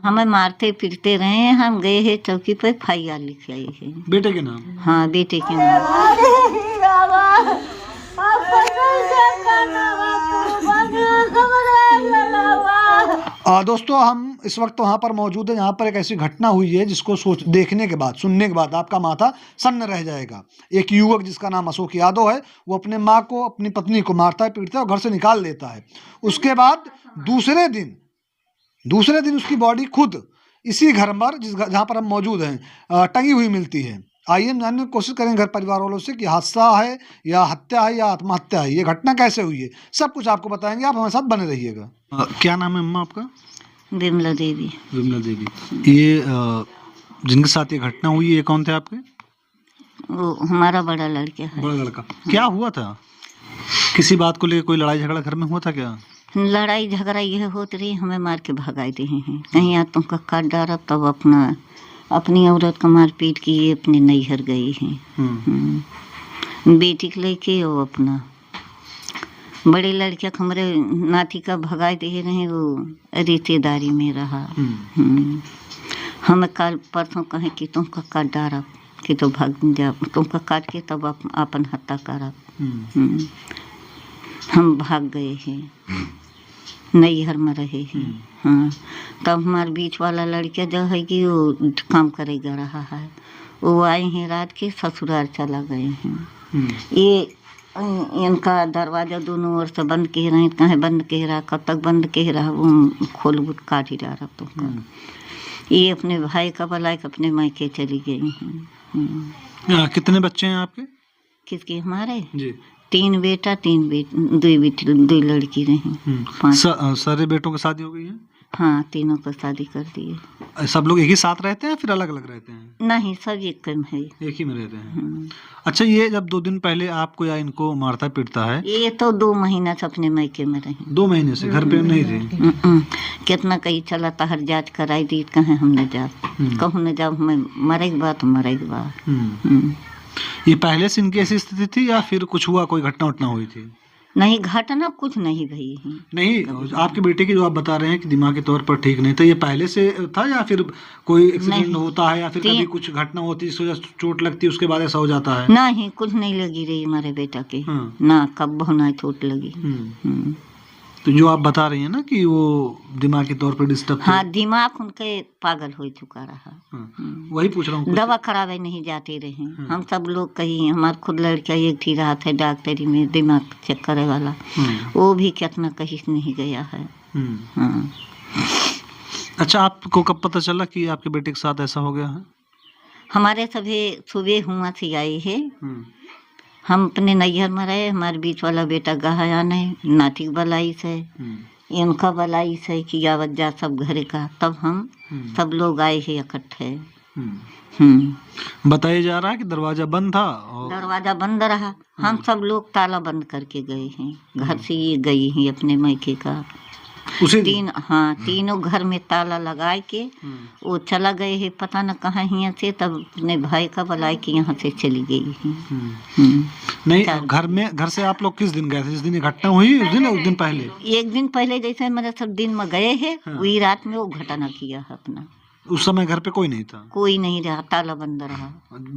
हमें मारते पीटते रहे हैं। हम गए हैं चौकी पर FIR लिख आए हैं बेटे के नाम। हाँ बेटे के नाम। दोस्तों हम इस वक्त वहाँ पर मौजूद है, यहाँ पर एक ऐसी घटना हुई है जिसको देखने के बाद, सुनने के बाद आपका माथा सन्न रह जाएगा। एक युवक जिसका नाम अशोक यादव है, वो अपने माँ को, अपनी पत्नी को मारता है, पीटता है और घर से निकाल देता है। उसके बाद दूसरे दिन उसकी बॉडी खुद इसी घर पर, जहाँ पर हम मौजूद हैं, टंगी हुई मिलती है। आइए हम जानने की कोशिश करें घर परिवार वालों से कि हादसा है या हत्या है या आत्महत्या है, ये घटना कैसे हुई है, सब कुछ आपको बताएंगे। आप हमारे साथ बने रहिएगा। क्या नाम है अम्मा आपका? विमला देवी। विमला देवी। ये जिनके साथ ये घटना हुई है, ये कौन थे आपके? वो हमारा बड़ा लड़का है। बड़ा लड़का। क्या हुआ था? किसी बात को लेकर कोई लड़ाई झगड़ा घर में हुआ था क्या? लड़ाई झगड़ा ये होती रही, हमें मार के भगाए रहे हैं। कहीं आ तुमका काट डाला, तब अपनी औरत को मार पीट की अपने नैहर गई हैं। बेटी के लेके वो अपना बड़े लड़के हमारे नाती का भगाए दे रहे, वो रिश्तेदारी में रहा। हमें कल परसों कहे कि तुमका काट डारा कि तो भाग जा, तुमका काट के तब अपन हत्या करब। हम भाग गए हैं, नैहर में रहे हैं। हाँ, तब हमारे बीच वाला लड़का जो है कि वो काम करेगा रहा है, वो आए हैं रात के, ससुराल चला गए हैं। ये इनका दरवाजा दोनों ओर से बंद के रहे, कहीं बंद के रहा, कब तक बंद के रहा, वो खोल बुट काट ही रहा तुमका। ये अपने भाई का बुलाए अपने मायके चली गई हैं। कितने बच्चे हैं आपके? किसके? हमारे जी। 3 बेटा 2 लड़की रही। 5 सारे बेटों की शादी हो गई है? हाँ, तीनों को शादी कर दिए। सब लोग एक ही साथ रहते हैं फिर अलग अलग रहते हैं? नहीं, सब एक में है, एक ही में रहते हैं। अच्छा, ये जब 2 दिन पहले आपको या इनको मारता पीटता है, ये तो 2 महीना से अपने मायके में रहे। 2 महीने से घर पे नहीं थे? कितना कहीं चला था, हर जांच कराई दी, कहे हमने जा कहूँ न जाओ, हमें मरेगी बात मरेगी बात। ये पहले से इनकी ऐसी स्थिति थी या फिर कुछ हुआ, कोई घटना उठना हुई थी? नहीं, घटना कुछ नहीं भई है। नहीं, आपके बेटे की जो आप बता रहे हैं कि दिमागी तौर पर ठीक नहीं था, ये पहले से था या फिर कोई एक्सीडेंट होता है या फिर कभी कुछ घटना होती है, जिसकी वजह से चोट लगती है, उसके बाद ऐसा हो जाता है? नहीं, कुछ नहीं लगी रही हमारे बेटा के। ना कब ना चोट लगी। तो जो आप बता रही हैं ना कि वो दिमागी तौर पर डिस्टर्ब, हाँ, दिमाग उनके पागल हो चुका रहा। वही पूछ रहा हूँ। दवा करावे नहीं जाते रहे। हम सब लोग कहीं, हमारे खुद लड़का एक थी रहा था डॉक्टरी में, दिमाग चेक करे वाला, वो भी कितना कहीं नहीं गया है। अच्छा, आपको कब पता चला कि आपके बेटे के साथ ऐसा हो गया है? हमारे सभी सुबह हुआ थी आई है। हम अपने नैहर में रहे, हमारे बीच वाला बेटा गया नहीं, नाती बलाई से, इनका बलाई से कि आवत जा सब घरे का, तब हम सब लोग आए हैं इकट्ठे। बताया जा रहा है कि दरवाजा बंद था और दरवाजा बंद रहा, हम सब लोग ताला बंद करके गए हैं। घर से ये गई हैं अपने मायके का। तीनों घर में ताला लगा के वो चला गए हैं, पता न कहाँ यहाँ से, तब अपने भाई का बुलाए कि यहाँ से चली गई है। नहीं, घर से आप लोग किस दिन गए थे? जिस दिन ये घटना हुई उस दिन पहले? एक दिन पहले जैसे मेरे सब दिन में गए हैं, वही रात में वो घटना किया है अपना। उस समय घर पे कोई नहीं था? कोई नहीं रहा, ताला बंद रहा।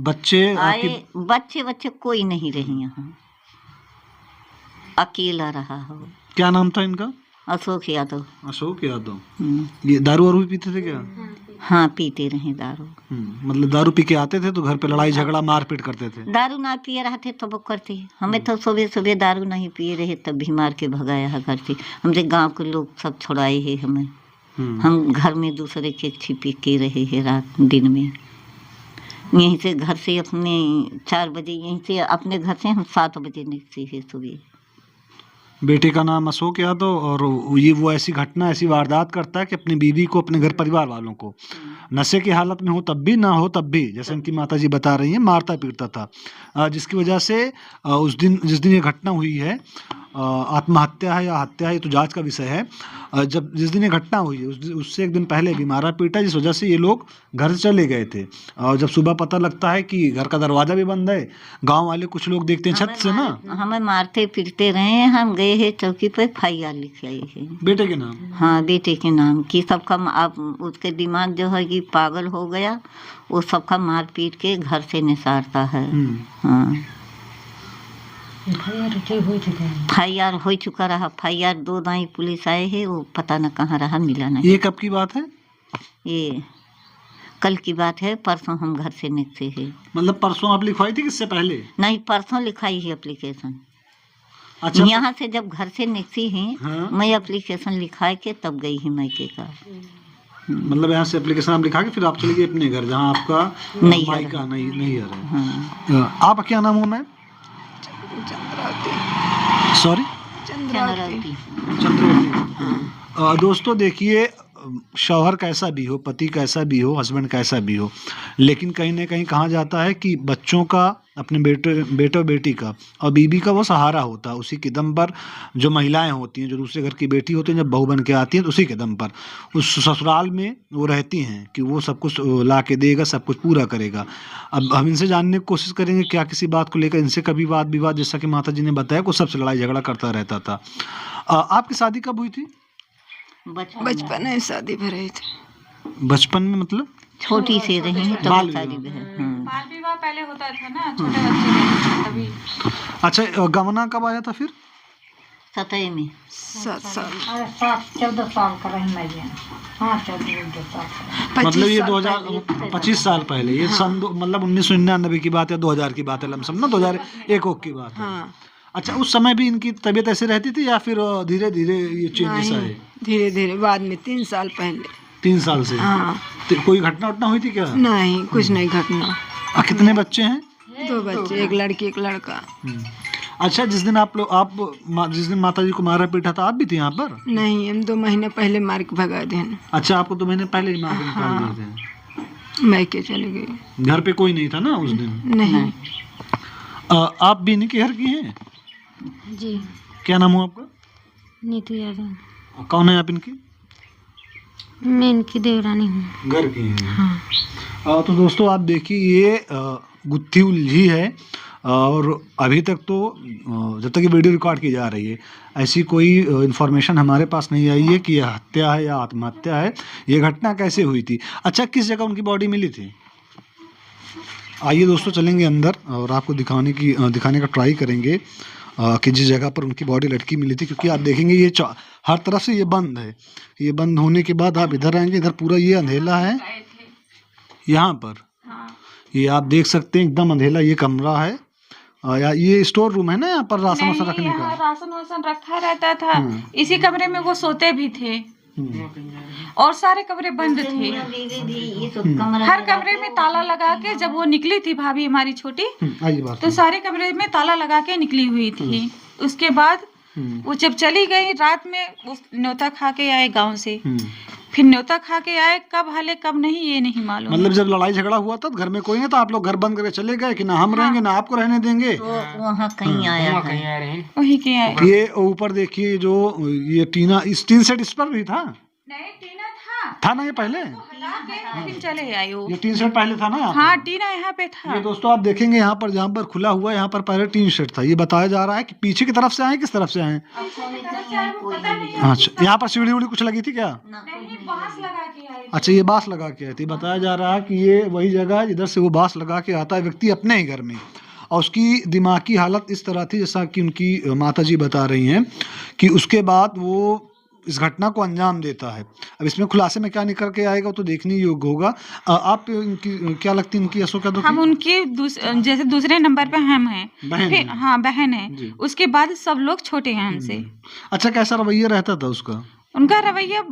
बच्चे आए, बच्चे कोई नहीं रहे यहाँ, अकेला रहा हो। क्या नाम था इनका? अशोक यादव। अशोक यादव। ये दारू वारू भी पीते थे क्या? हाँ, पीते रहे दारू। मतलब दारू पी के आते थे तो घर पे लड़ाई झगड़ा मारपीट करते थे? दारू ना पिए रहते तो वो करते। हमें तो सुबह सुबह दारू नहीं पिए रहे तब भी मार के भगाया है घर से। हमसे गांव के लोग सब छुड़ाए हैं हमें। हम घर में दूसरे के छिपी के रहे हैं रात दिन में। यहीं से घर से अपने 4 बजे, यहीं से अपने घर से हम 7 बजे निकले हैं सुबह। बेटे का नाम अशोक यादव, और ये वो ऐसी घटना, ऐसी वारदात करता है कि अपनी बीवी को, अपने घर परिवार वालों को, नशे की हालत में हो तब भी, ना हो तब भी, जैसे उनकी माता जी बता रही हैं, मारता पीटता था। जिसकी वजह से जिस दिन ये घटना हुई है आत्महत्या है या हत्या है, ये तो जांच का विषय है। जब जिस दिन ये घटना हुई है उससे एक दिन पहले भी मारा पीटा, जिस वजह से ये लोग घर से चले गए थे। और जब सुबह पता लगता है कि घर का दरवाजा भी बंद है, गांव वाले कुछ लोग देखते हैं छत से ना, हमें मारते पीटते रहे। हम गए हैं चौकी पे FIR लिख आई है बेटे के नाम। हाँ, बेटे के नाम की। सबका आप उसके दिमाग जो है कि पागल हो गया, वो सबका मार पीट के घर से निसारता है। हाँ, FIR हो चुका रहा। FIR 2 दाई पुलिस आए है, वो पता न कहाँ रहा, मिला नहीं। ये कब की बात है? ये कल की बात है, परसों हम घर से निकले हैं। मतलब परसों आप लिखवाई थी किससे पहले? नहीं, परसों लिखाई है एप्लीकेशन। अच्छा, यहाँ से जब घर से निकली ही हाँ? मैं एप्लीकेशन लिखा के तब गई ही मायके का। मतलब यहाँ से एप्लीकेशन आप लिखा के फिर आप चली गई अपने घर, जहाँ आपका मायका नहीं है। हाँ। आपका क्या नाम हो मैम? सॉरी, चंद्रावती। चंद्रवती। दोस्तों देखिए, शौहर कैसा भी हो, पति कैसा भी हो, हस्बैंड कैसा भी हो, लेकिन कहीं ना कहीं कहा जाता है कि बच्चों का, अपने बेटे और बेटी का और बीबी का वो सहारा होता है। उसी के दम पर जो महिलाएं होती हैं, जो दूसरे घर की बेटी होती हैं, जब बहू बन के आती हैं तो उसी के दम पर उस ससुराल में वो रहती हैं कि वो सब कुछ ला के देगा, सब कुछ पूरा करेगा। अब हम इनसे जानने की कोशिश करेंगे क्या किसी बात को लेकर इनसे कभी वाद विवाद, जैसा कि माता जी ने बताया, कुछ सबसे लड़ाई झगड़ा करता रहता था। आपकी शादी कब हुई थी? बचपन में शादी में रही थी। बचपन में मतलब छोटी से रही तो बाल शादी विवाह। है। बाल विवाह पहले होता था ना, छोटे बच्चे रहते थे तभी। अच्छा, गमना कब आया था फिर? 27 में। 7 साल। 14 साल का रही मैं भी। हाँ, 14 साल। मतलब ये 2025 साल पहले, ये सन मतलब 1999 की बात है, 2000 की बात है, लमसम ना 2001 की बात है। हाँ। अच्छा, उस समय भी इनकी तबीयत ऐसे रहती थी या फिर धीरे धीरे ये चेंजेस आए? धीरे धीरे बाद में 3 साल पहले। 3 साल से? हाँ। तो कोई घटना उठना हुई थी क्या? नहीं, कुछ नहीं घटना। कितने बच्चे हैं? 2 बच्चे, एक लड़की एक लड़का। अच्छा, जिस दिन जिस दिन माता जी को मारा पीटा था, आप भी थे यहाँ पर? नहीं, हम 2 महीने पहले मार के भगा दिए। अच्छा, आपको 2 महीने पहले ही मार के निकाल दिए थे? मैके चले गए। घर पे कोई नहीं था ना उस दिन? नहीं। आप भी इन्हीं के घर की हैं? जी, क्या नाम हो आपका? नीतू यादव। कौन है आप इनकी? मैं इनकी देवरानी हूँ। घर की हैं? हाँ। तो दोस्तों आप देखिए, ये गुत्थी उलझी है और अभी तक तो जब तक ये वीडियो रिकॉर्ड की जा रही है, ऐसी कोई इन्फॉर्मेशन हमारे पास नहीं आई है कि यह हत्या है या आत्महत्या है। ये घटना कैसे हुई थी? अच्छा, किस जगह उनकी बॉडी मिली थी? आइए दोस्तों, चलेंगे अंदर और आपको दिखाने का ट्राई करेंगे कि जिस जगह पर उनकी बॉडी लटकी मिली थी। क्योंकि आप देखेंगे ये हर तरफ से ये बंद है। ये बंद होने के बाद आप इधर आएंगे, इधर पूरा ये अंधेला है। यहाँ पर ये आप देख सकते हैं, एकदम अंधेला ये कमरा है। या ये स्टोर रूम है ना, यहाँ पर राशन वासन रखने का? राशन वासन रखा रहता था। इसी कमरे में वो सोते भी थे और सारे कमरे बंद थे। हर कमरे में ताला लगा के, जब वो निकली थी भाभी हमारी छोटी, तो सारे कमरे में ताला लगा के निकली हुई थी। उसके बाद वो जब चली गई, रात में वो न्योता खा के आए गांव से। फिर न्योता खा के आए, कब हाले कब नहीं ये नहीं मालूम। मतलब जब लड़ाई झगड़ा हुआ था घर में कोई नहीं था, आप लोग घर बंद करके चले गए कि ना हम रहेंगे ना आपको रहने देंगे? तो वहाँ कहीं आया है। वही के आए। ये ऊपर देखिए, जो ये टीना, इस टीन सेट इस पर भी था? नहीं, टीना था ना ये पहले? फिर चले आए वो। ये टीन सेट पहले था ना यहाँ पर? हाँ, टीना यहाँ पे था। ये दोस्तों आप देखेंगे यहाँ पर, जहाँ पर खुला हुआ है, यहाँ पर पहले टीन शेड था। ये बताया जा रहा है कि पीछे की तरफ से आए, किस तरफ से आए? अच्छा, यहाँ पर सीढ़ी उड़ी कुछ लगी थी क्या? नहीं, बांस लगा के आए। अच्छा, ये बांस लगा के आए थे। बताया जा रहा है कि ये वही जगह है जिधर से वो बांस लगा के आता है व्यक्ति अपने ही घर में। और उसकी दिमागी हालत इस तरह थी, जैसा कि उनकी माता जी बता रही हैं, कि उसके बाद वो इस घटना को अंजाम देता है। अब इसमें खुलासे में क्या निकल के आएगा तो देखने योग्य होगा। आप इनकी क्या लगती है, इनकी असो क्या? हम उनके जैसे दूसरे नंबर पे हम हैं। बहन फिर है। हाँ, बहन है। उसके बाद सब लोग छोटे हैं हमसे। अच्छा, कैसा रवैया रहता था उसका? उनका रवैया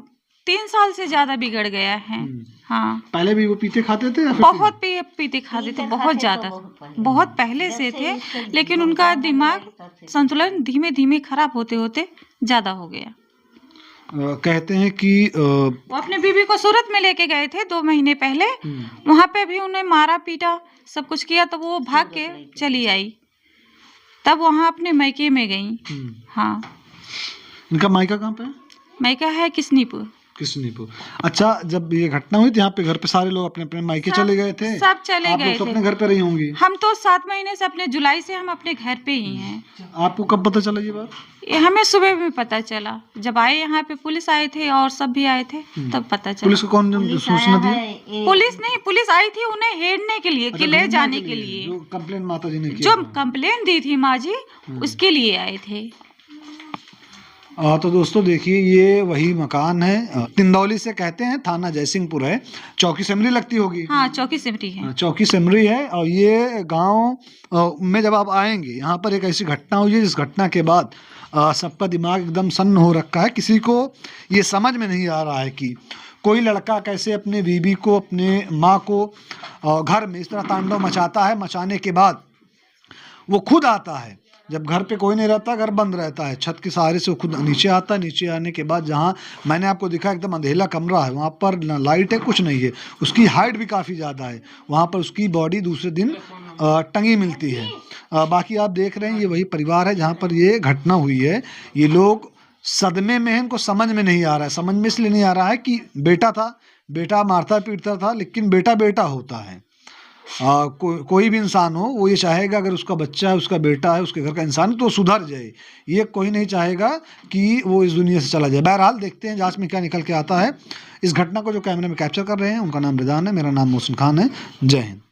3 साल से ज्यादा बिगड़ गया है। हाँ, पहले भी वो पीते खाते थे या फिर? बहुत पीते खाते थे, बहुत ज्यादा, बहुत पहले से थे। लेकिन उनका दिमाग संतुलन धीमे धीमे खराब होते होते ज्यादा हो गया। कहते हैं कि वो अपने बीबी को सूरत में लेके गए थे 2 महीने पहले। वहां पे भी उन्हें मारा पीटा, सब कुछ किया, तो वो भाग के चली आई। तब वहाँ अपने मायके में गई। हाँ, इनका मायका कहाँ पे है? मायका है किसनीपुर। किसनीपुर। अच्छा, जब ये घटना हुई थी यहाँ पे घर पे सारे लोग अपने अपने मायके चले गए थे? सब चले आप गए लोग तो थे। अपने घर पे रही होंगी? हम तो 7 महीने से अपने जुलाई से हम अपने घर पे ही हैं। आपको कब पता चला ये बात? ये हमें सुबह में पता चला, जब आए यहाँ पे पुलिस आए थे और सब भी आए थे, तब पता चला। पुलिस को कौन सूचना दी? पुलिस नहीं, पुलिस आई थी उन्हें हेरने के लिए, कि ले जाने के लिए। जो कंप्लेन माता जी ने की, जो कंप्लेन दी थी माँ जी, उसके लिए आए थे। तो दोस्तों देखिए, ये वही मकान है, तिंदौली से कहते हैं, थाना जयसिंहपुर है, चौकी सिमरी लगती होगी। हाँ, चौकी सिमरी है। चौकी सिमरी है। और ये गांव में जब आप आएंगे, यहाँ पर एक ऐसी घटना हुई है जिस घटना के बाद सबका दिमाग एकदम सन्न हो रखा है। किसी को ये समझ में नहीं आ रहा है कि कोई लड़का कैसे अपने बीवी को, अपने माँ को घर में इस तरह तांडव मचाता है। मचाने के बाद वो खुद आता है, जब घर पे कोई नहीं रहता, घर बंद रहता है, छत के सहारे से वो खुद नीचे आता है। नीचे आने के बाद जहाँ मैंने आपको दिखा एकदम अंधेला कमरा है, वहाँ पर ना लाइट है, कुछ नहीं है। उसकी हाइट भी काफ़ी ज़्यादा है। वहाँ पर उसकी बॉडी दूसरे दिन टंगी मिलती है। बाकी आप देख रहे हैं, ये वही परिवार है जहाँ पर ये घटना हुई है। ये लोग सदमे में हैं, इनको समझ में नहीं आ रहा है। समझ में इसलिए नहीं आ रहा है कि बेटा था, बेटा मारता पीटता था, लेकिन बेटा बेटा होता है। कोई भी इंसान हो, वो ये चाहेगा अगर उसका बच्चा है, उसका बेटा है, उसके घर का इंसान है, तो सुधर जाए। ये कोई नहीं चाहेगा कि वो इस दुनिया से चला जाए। बहरहाल देखते हैं जांच में क्या निकल के आता है। इस घटना को जो कैमरे में कैप्चर कर रहे हैं, उनका नाम रिदान है, मेरा नाम मोहसिन खान है। जय हिंद।